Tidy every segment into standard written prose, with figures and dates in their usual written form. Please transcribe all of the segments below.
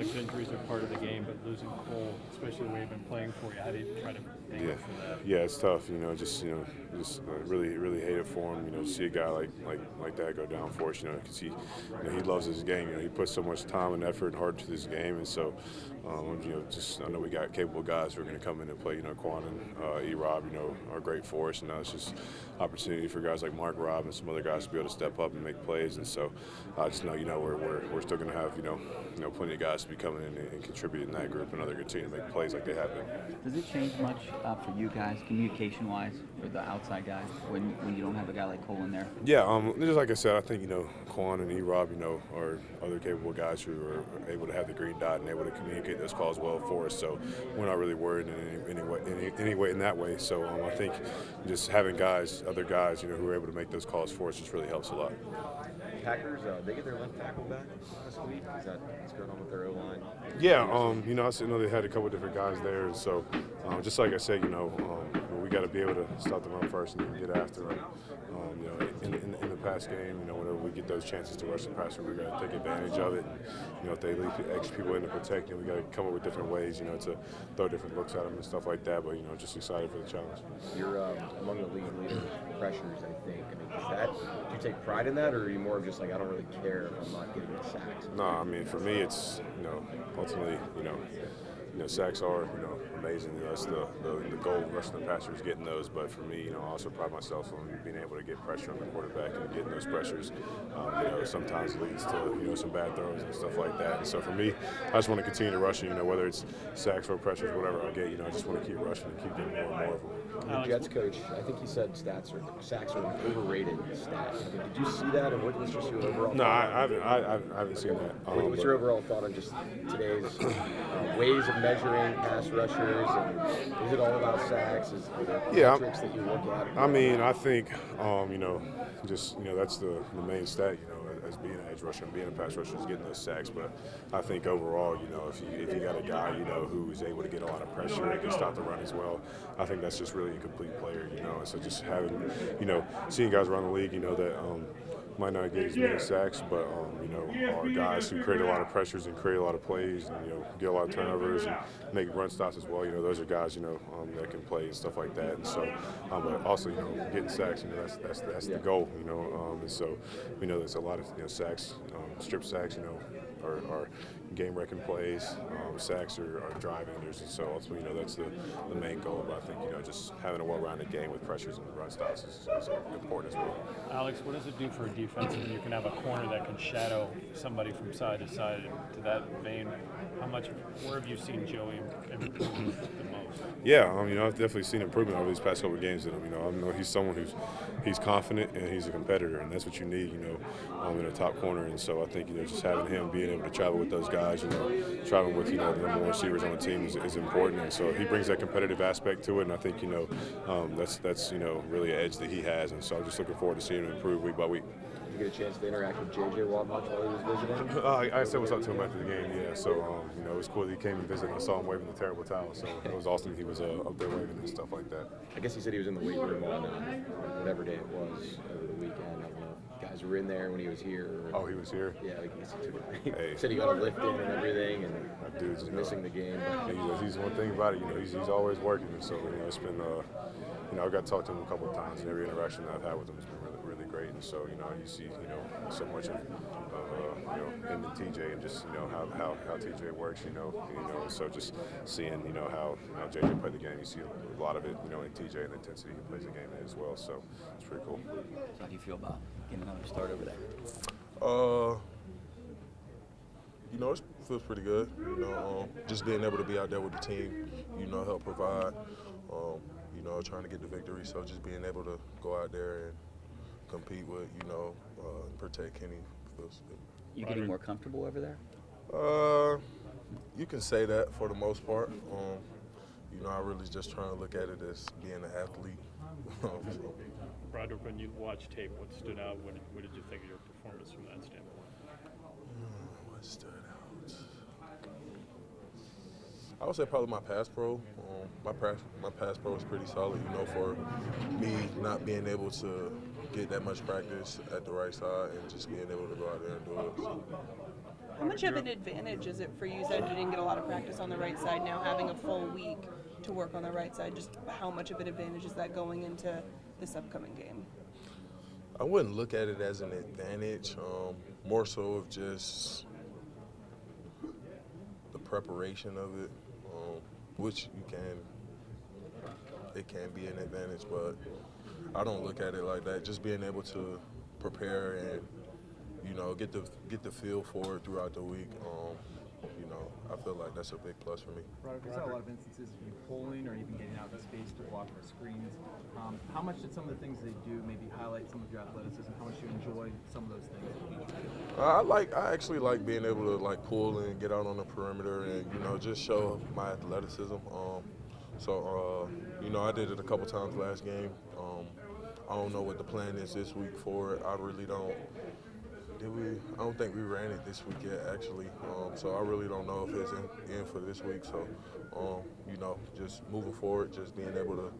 like injuries are part of the game, but losing Cole, especially the way he's been playing for you, how do you try to make Yeah, up for that? yeah, it's tough. Just really hate it for him. To see a guy like that go down for us. Because he loves his game. He puts so much time and effort and heart into this game, and so just I know we got capable guys who are going to come in and play. Quan and E-Rob, are great for us, and now it's just opportunity for guys like Mark Rob and some other guys to be able to step up and make plays. And so I just know we're still going to have plenty of guys to be coming in and contributing in that group, and other continue to make plays like they have been. Does it change much for you guys, communication-wise, for the outside guys, when you don't have a guy like Cole in there? Yeah, just like I said, I think Quan and E-Rob, are other capable guys who are able to have the green dot and able to communicate those calls well for us. So we're not really worried in any way in that way. So I think just having other guys, who are able to make those calls for us just really helps a lot. Packers, they get their left tackle back last week. What's going on with their O-line? Yeah, I know they had a couple different guys there, and so just like I said, we got to be able to stop the run first and then get after them. In the pass game, whenever we get those chances to rush the passer, we got to take advantage of it. And, if they leave extra people in to protect, we got to come up with different ways, to throw different looks at them and stuff like that. But just excited for the challenge. You're among the league leaders pressures, I think. Do you take pride in that, or are you more of just like, I don't really care if I'm not getting the sacks? No, for me, it's ultimately, sacks are, amazing. That's the goal of rushing the passer is getting those. But for me, I also pride myself on being able to get pressure on the quarterback and getting those pressures. Sometimes leads to some bad throws and stuff like that. And so for me, I just want to continue to rush. Whether it's sacks or pressures, whatever I get, I just want to keep rushing and keep getting more and more of them. The Jets coach, I think he said sacks are an overrated stat. Did you see that, and what was just your overall? No, I haven't seen that. What's your overall thought on just today's ways of measuring pass rushers? And is it all about sacks? Is there metrics that you look at? I think that's the main stat. As being an edge rusher and being a pass rusher is getting those sacks. But I think overall, if you got a guy who is able to get a lot of pressure and can stop the run as well, I think that's just really a complete player. And so just having seeing guys around the league, that might not get as many sacks, but are guys who create a lot of pressures and create a lot of plays and get a lot of turnovers and make run stops as well. Those are guys that can play and stuff like that. And so, but also getting sacks. That's the goal. And so we know there's a lot of sacks, strip sacks. Are game-wrecking plays. Sacks are drive enders, and so ultimately, that's the main goal. But I think just having a well-rounded game with pressures and run stops is important as well. Alex, what does it do for a defense when you can have a corner that can shadow somebody from side to side? To that vein, where have you seen Joey improve the most? Yeah, I've definitely seen improvement over these past couple of games with him. I know he's someone he's confident and he's a competitor, and that's what you need, in a top corner. And so I think just having him being able to travel with those guys, traveling with the number one receivers on the team is important. And so he brings that competitive aspect to it, and I think that's really an edge that he has. And so I'm just looking forward to seeing him improve week by week. Did you get a chance to interact with JJ Watt much while he was visiting? I said what's up to him after the game, yeah. So, it was cool that he came and visited. I saw him waving the terrible towel, so it was awesome he was up there waving and stuff like that. I guess he said he was in the weight room on whatever day it was over the weekend. I don't know if guys were in there when he was here. Oh, he was here? Yeah, he said he got a lift in and everything, and that dude's missing the game. He's one thing about it, he's always working, and so it's been I got to talk to him a couple of times, and every interaction that I've had with him has been really great. And so you see so much of him and TJ, and just how TJ works, so just seeing how JJ played the game, you see a lot of it in TJ and the intensity he plays the game in as well. So it's pretty cool. So how do you feel about getting another start over there? It feels pretty good. Just being able to be out there with the team, help provide. Trying to get the victory. So just being able to go out there and compete with, protect Kenny feels good. You getting more comfortable over there? You can say that for the most part. I really just trying to look at it as being an athlete. Broderick, when you watch tape, what stood out? What did you think of your performance from that standpoint? What stood out? I would say probably my pass pro. My pass pro was pretty solid, for me not being able to get that much practice at the right side and just being able to go out there and do it. So. How much of an advantage is it for you? You said you didn't get a lot of practice on the right side. Now having a full week to work on the right side, just how much of an advantage is that going into this upcoming game? I wouldn't look at it as an advantage, more so of just the preparation of it, which it can be an advantage, but I don't look at it like that. Just being able to prepare and, you know, get the feel for it throughout the week, you know, I feel like that's a big plus for me. Broderick, we saw a lot of instances of you pulling or even getting out of space to block for screens. How much did some of the things they do maybe highlight some of your athleticism? How much do you enjoy some of those things? I actually like being able to like pull and get out on the perimeter and, you know, just show my athleticism. You know, I did it a couple times last game. I don't know what the plan is this week for it. I really don't. I don't think we ran it this week yet, actually. So I really don't know if it's in for this week. So, you know, just moving forward, just being able to,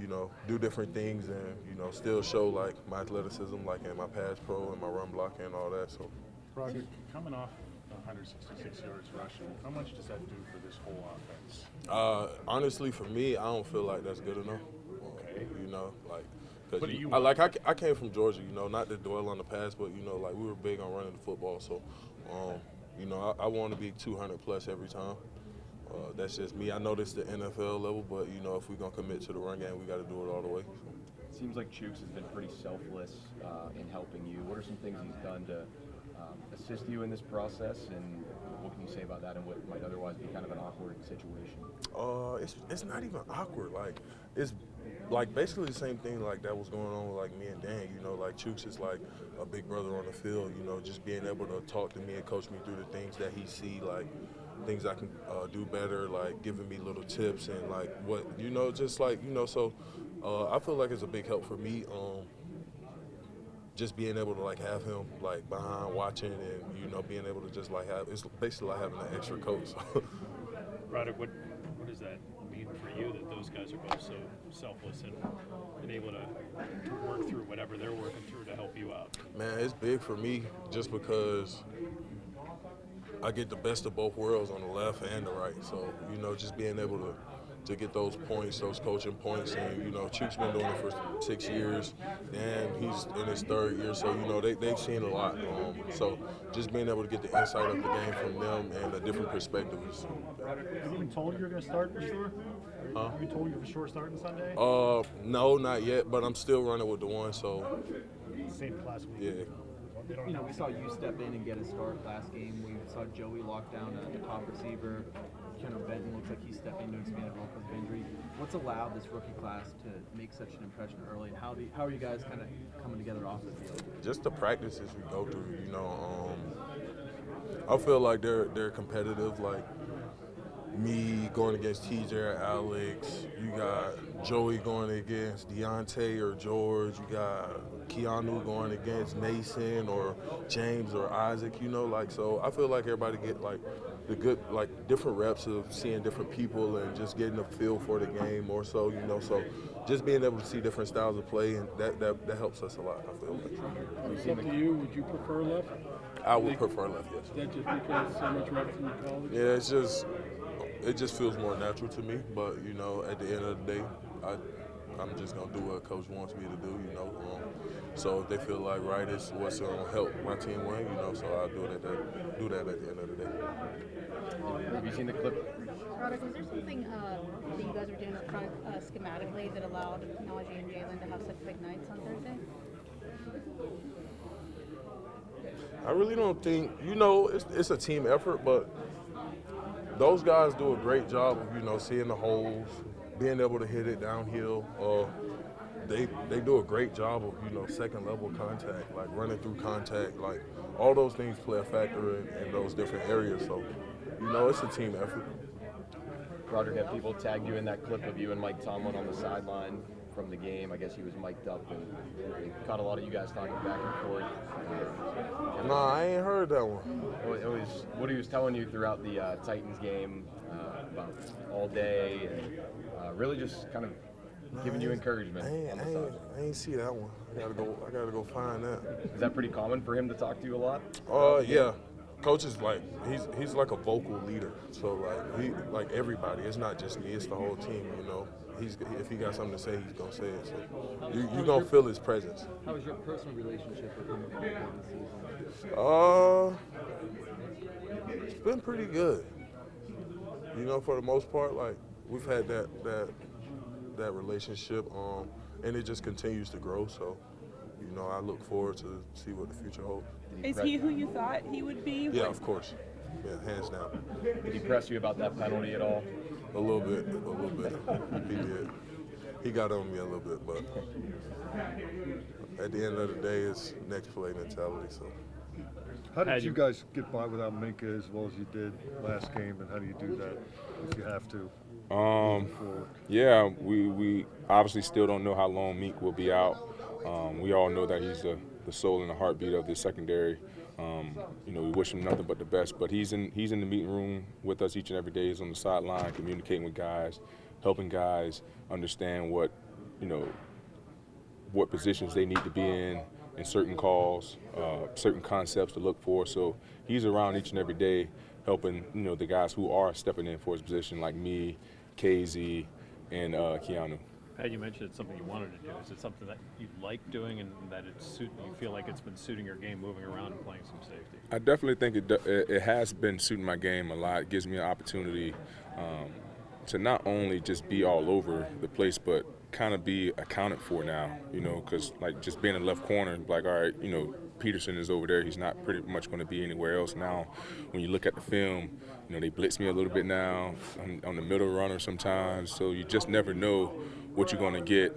you know, do different things and, you know, still show like my athleticism, like in my pass pro and my run blocking and all that. So, Broderick, coming off 166 yards rushing, how much does that do for this whole offense? Honestly, for me, I don't feel like that's good enough. Okay. You know, like. I came from Georgia, you know, not to dwell on the past, but, you know, like we were big on running the football. So, you know, I want to be 200 plus every time. That's just me. I know this is the NFL level, but, you know, if we're going to commit to the run game, we got to do it all the way. It seems like Chooks has been pretty selfless in helping you. What are some things he's done to assist you in this process, and what can you say about that and what might otherwise be kind of an awkward situation? It's not even awkward. Like, it's like basically the same thing like that was going on with like me and Dan. You know, like Chooks is like a big brother on the field. You know, just being able to talk to me and coach me through the things that he see, like things I can do better, like giving me little tips and like what, you know, just like, you know. So I feel like it's a big help for me. Just being able to like have him like behind watching and, you know, being able to just like have, it's basically like having an extra coach. Broderick, what does that mean for you that those guys are both so selfless and able to work through whatever they're working through to help you out? Man, it's big for me just because I get the best of both worlds on the left and the right. So, you know, just being able to get those points, those coaching points. And, you know, Chooks been doing it for 6 years, and he's in his 3rd year. So, you know, they've seen a lot. So just being able to get the insight of the game from them and a different perspective is. Have you been told you're going to start for sure? Have you been told you're for sure starting Sunday? No, not yet, but I'm still running with the one, so. Same class week. Yeah. You know, we saw you step in and get a start last game. We saw Joey lock down the top receiver. Kendall Benton looks like he's stepping into expanded role because of injury. What's allowed this rookie class to make such an impression early, and how are you guys kind of coming together off the field? Just the practices we go through, you know. I feel like they're competitive. Like me going against TJ, Alex. You got Joey going against Deontay or George. You got Keanu going against Mason or James or Isaac. You know, like, so I feel like everybody get like the good, like different reps of seeing different people and just getting a feel for the game more so, you know. So just being able to see different styles of play, and that helps us a lot, I feel like. It's up to you. Would you prefer left? I would prefer left, yes. Is that just because so much reps in college? Yeah, it just feels more natural to me. But, you know, at the end of the day, I'm just going to do what Coach wants me to do, you know. So if they feel like right is what's going to help my team win, you know, so I'll do that at the end of the day. Have you seen the clip? Broderick, was there something that you guys were doing up front schematically that allowed Najee and Jalen to have such big nights on Thursday? I really don't think, you know, it's a team effort, but those guys do a great job of, you know, seeing the holes, being able to hit it downhill. They do a great job of, you know, second level contact, like running through contact, like all those things play a factor in those different areas. So, you know, it's a team effort. Broderick, have people tagged you in that clip of you and Mike Tomlin on the sideline from the game? I guess he was mic'd up and they caught a lot of you guys talking back and forth. Nah, I ain't heard that one. It was what he was telling you throughout the Titans game about all day and really just kind of giving you encouragement on the side. I ain't see that one. I gotta go find that. Is that pretty common for him to talk to you a lot? Yeah. Coach is like he's like a vocal leader. So like everybody. It's not just me. It's the whole team. You know. If he got something to say, he's gonna say it. So you're gonna feel his presence. How was your personal relationship with him this season? It's been pretty good. You know, for the most part, like we've had that relationship, and it just continues to grow. So, you know, I look forward to see what the future holds. Is he who you thought he would be? Yeah, of course. Yeah, hands down. Did he press you about that penalty at all? A little bit. He did. He got on me a little bit, but at the end of the day, it's next play mentality. So. How did you guys get by without Minka as well as you did last game, and how do you do that if you have to? Yeah, we obviously still don't know how long Meek will be out. We all know that he's the soul and the heartbeat of this secondary. You know, we wish him nothing but the best, but he's in the meeting room with us each and every day. He's on the sideline communicating with guys, helping guys understand what positions they need to be in certain calls, certain concepts to look for. So he's around each and every day helping, the guys who are stepping in for his position, like me, KZ, and Keanu. Pat, you mentioned it's something you wanted to do. Is it something that you like doing and that you feel like it's been suiting your game, moving around and playing some safety? I definitely think it has been suiting my game a lot. It gives me an opportunity to not only just be all over the place, but kind of be accounted for now, because like just being in left corner, like, all right, Peterson is over there. He's not pretty much going to be anywhere else now. When you look at the film, they blitz me a little bit now on the middle runner sometimes. So you just never know what you're going to get,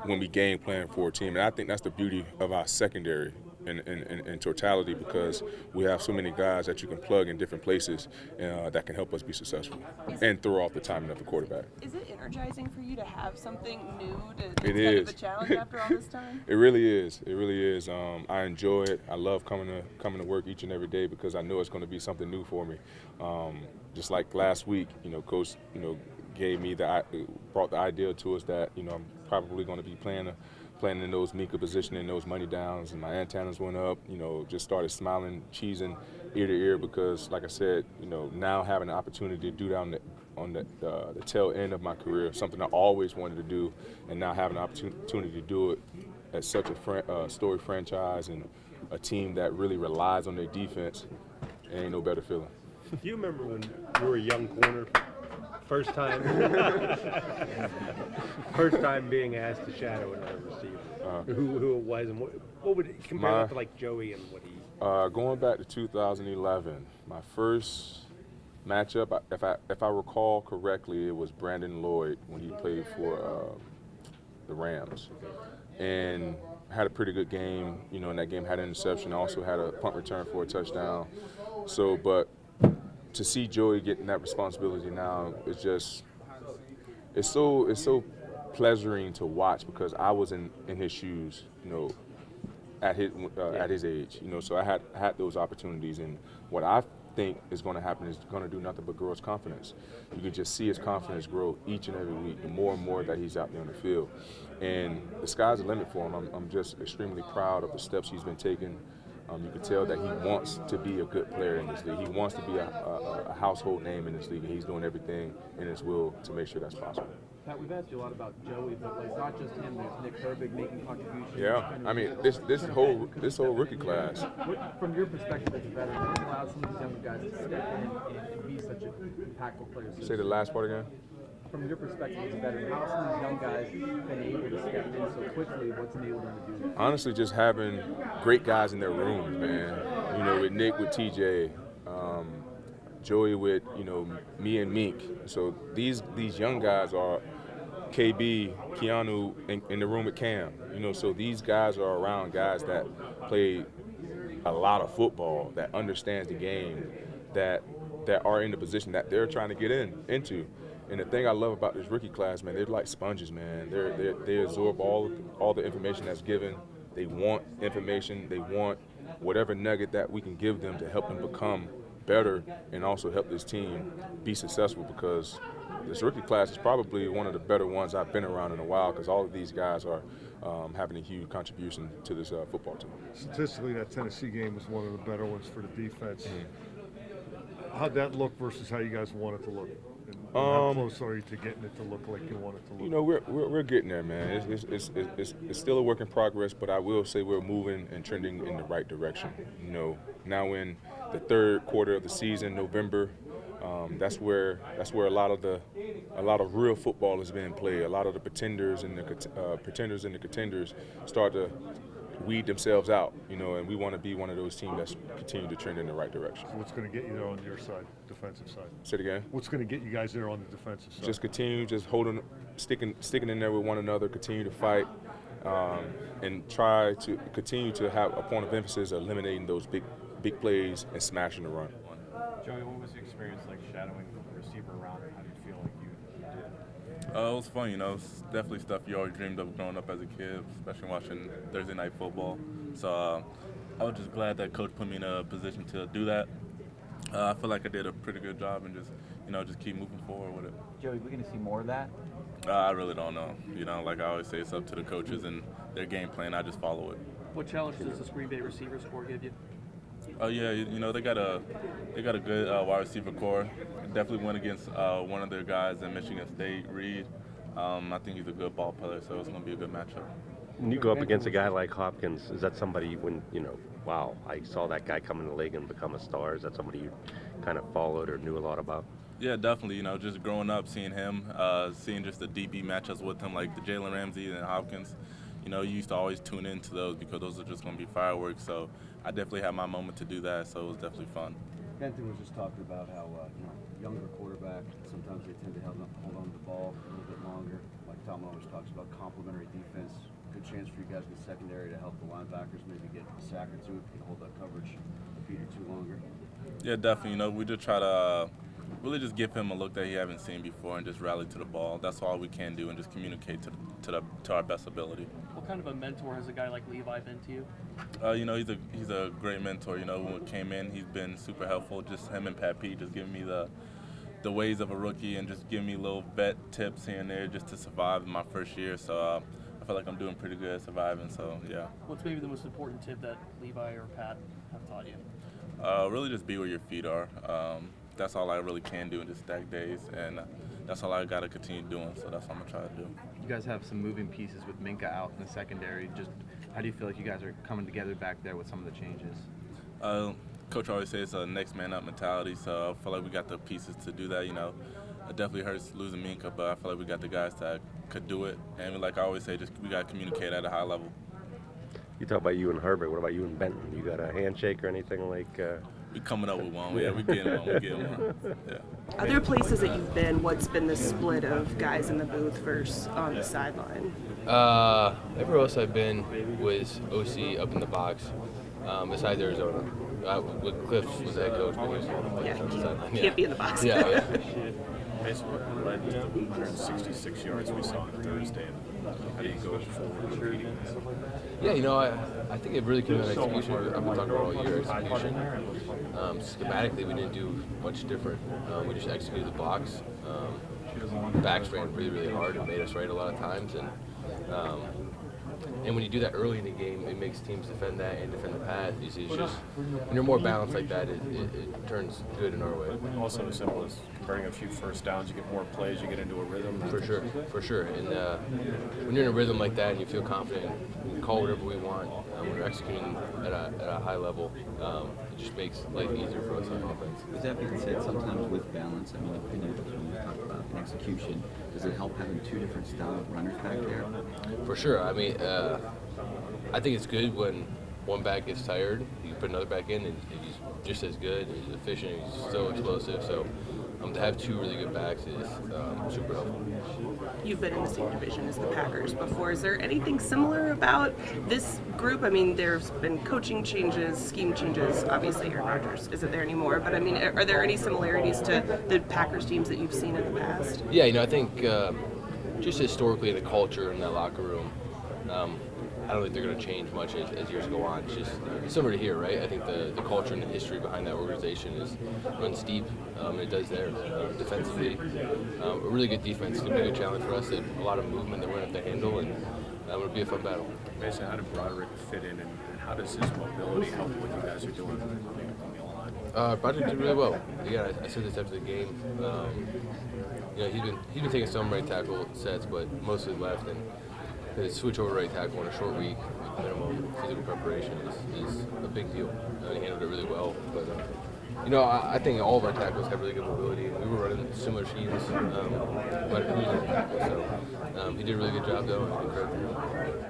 when we game plan for a team. And I think that's the beauty of our secondary in totality, because we have so many guys that you can plug in different places that can help us be successful and throw off the timing of the quarterback. Is it energizing for you to have something new to it is. Kind of a challenge after all this time? It really is. It really is. I enjoy it. I love coming to work each and every day because I know it's going to be something new for me. Just like last week, Coach, brought the idea to us that I'm probably going to be playing in those Mika position and those money downs, and my antennas went up, just started smiling, cheesing ear to ear, because like I said, now having the opportunity to do that on the tail end of my career, something I always wanted to do, and now having the opportunity to do it at such a storied franchise and a team that really relies on their defense, ain't no better feeling. Do you remember when you were a young corner? First time being asked to shadow another receiver. Who it was, and what would it compare that to, like Joey and what he? Going back to 2011, my first matchup, if I recall correctly, it was Brandon Lloyd when he played for the Rams, and had a pretty good game. In that game had an interception. Also had a punt return for a touchdown. So, but to see Joey getting that responsibility now, it's so pleasuring to watch, because I was in his shoes, at his age, so I had those opportunities, and what I think is going to happen is going to do nothing but grow his confidence. You can just see his confidence grow each and every week, the more and more that he's out there on the field, and the sky's the limit for him. I'm just extremely proud of the steps he's been taking. You can tell that he wants to be a good player in this league. He wants to be a household name in this league, and he's doing everything in his will to make sure that's possible. Pat, we've asked you a lot about Joey, but it's not just him. There's Nick Herbig making contributions. Yeah, I mean, this whole rookie class. From your perspective as a veteran, what allows some of these younger guys to step in and be such an impactful player? Say the last part again. From your perspective as a veteran, how have some of these young guys been able to step in so quickly? What's enabled them to do that? Honestly, just having great guys in their rooms, man. With Nick, with TJ, Joey, with me and Meek. So these young guys are KB, Keanu in the room with Cam. So these guys are around guys that play a lot of football, that understands the game, that are in the position that they're trying to get into. And the thing I love about this rookie class, man, they're like sponges, man. They absorb all the information that's given. They want information. They want whatever nugget that we can give them to help them become better and also help this team be successful, because this rookie class is probably one of the better ones I've been around in a while, because all of these guys are having a huge contribution to this football team. Statistically, that Tennessee game was one of the better ones for the defense. How'd that look versus how you guys want it to look? And how close are you to getting it to look like you want it to look? You know, we're getting there, man. It's still a work in progress, but I will say we're moving and trending in the right direction. You know, now in the third quarter of the season, November, that's where a lot of real football is being played. A lot of the pretenders and the contenders start to weed themselves out, you know, and we want to be one of those teams that's continue to trend in the right direction. So what's going to get you there on your side, defensive side? Say it again. What's going to get you guys there on the defensive side? Just continue, sticking in there with one another, continue to fight, and try to continue to have a point of emphasis of eliminating those big plays and smashing the run. Joey, what was the experience like shadowing the receiver around? How do you feel like you did? It was fun, you know. It's definitely stuff you always dreamed of growing up as a kid, especially watching Thursday night football. So I was just glad that Coach put me in a position to do that. I feel like I did a pretty good job, and just keep moving forward with it. Joey, we're going to see more of that? I really don't know. You know, like I always say, it's up to the coaches and their game plan. I just follow it. What challenge does the Green Bay receivers corps give you? Oh yeah, you know, they got a good wide receiver core. Definitely went against one of their guys at Michigan State, Reed. I think he's a good ball player, so it's going to be a good matchup. When you go up against a guy like Hopkins, is that somebody wow, I saw that guy come in the league and become a star? Is that somebody you kind of followed or knew a lot about? Yeah, definitely. You know, just growing up, seeing him, seeing just the DB matchups with him, like the Jalen Ramsey and Hopkins. You know, you used to always tune into those because those are just going to be fireworks. So I definitely had my moment to do that, so it was definitely fun. Benton was just talking about how younger quarterback, sometimes they tend to hold on to the ball a little bit longer. Like Tomlin always talks about complementary defense. Good chance for you guys in the secondary to help the linebackers maybe get a sack or two if you hold that coverage a beat or two longer. Yeah, definitely. You know, we just try to really just give him a look that he haven't seen before and just rally to the ball. That's all we can do, and just communicate to our best ability. What kind of a mentor has a guy like Levi been to you? You know, he's a great mentor. You know, when he came in, he's been super helpful. Just him and Pat Pete just giving me the ways of a rookie and just giving me little vet tips here and there just to survive in my first year. So I feel like I'm doing pretty good at surviving. So yeah. What's maybe the most important tip that Levi or Pat have taught you? Really just be where your feet are. That's all I really can do in just stack days, and that's all I got to continue doing, so that's what I'm going to try to do. You guys have some moving pieces with Minka out in the secondary. Just how do you feel like you guys are coming together back there with some of the changes? Coach always says it's a next man up mentality, so I feel like we got the pieces to do that. You know, it definitely hurts losing Minka, but I feel like we got the guys that could do it, and like I always say, just we got to communicate at a high level. You talk about you and Herbert. What about you and Benton? You got a handshake or anything like? We coming up with one. Yeah, we getting one. We getting one. Yeah. Other places that you've been, what's been the split of guys in the booth versus on the sideline? Everywhere else I've been was OC up in the box, besides Arizona. With Cliff was the head coach, but he was on the sideline. Can't be in the box. Yeah. Basically, led 166 yards we saw on Thursday. How do you go forward? Yeah, you know, I think it really came down to execution. I've been talking about all year, execution. Schematically, we didn't do much different. We just executed the box. Backs ran really, really hard and made us right a lot of times. And when you do that early in the game, it makes teams defend that and defend the pass. It's just, when you're more balanced like that, it turns good in our way. Also, as simple as converting a few first downs, you get more plays, you get into a rhythm. For sure. And when you're in a rhythm like that and you feel confident, we can call whatever we want. When we're executing at a high level, it just makes life easier for us on offense. With that being said, sometimes with balance, I mean, opinions when we talk about an execution, does it help having two different style of runners back there? For sure. I mean, I think it's good when one back gets tired, you can put another back in, and he's just as good, he's efficient, he's so explosive. So to have two really good backs is super helpful. You've been in the same division as the Packers before. Is there anything similar about this group? I mean, there's been coaching changes, scheme changes. Obviously, Aaron Rodgers isn't there anymore. But, I mean, are there any similarities to the Packers teams that you've seen in the past? Yeah, you know, I think just historically the culture in that locker room, I don't think they're going to change much as years go on. It's just similar to here, right? I think the culture and the history behind that organization runs deep, and it does there. Defensively, a really good defense is going to be a good challenge for us. They have a lot of movement that we're going to have to handle, and it'll be a fun battle. Mason, how did Broderick fit in, and how does his mobility help what you guys are doing on the line? Broderick did really well. Yeah, I said this after the game. He's been taking some right tackle sets, but mostly left, and his switch over right tackle in a short week with minimum physical preparation is a big deal. He handled it really well. But I think all of our tackles have really good mobility. We were running similar schemes, but he was a tackle, so he did a really good job though.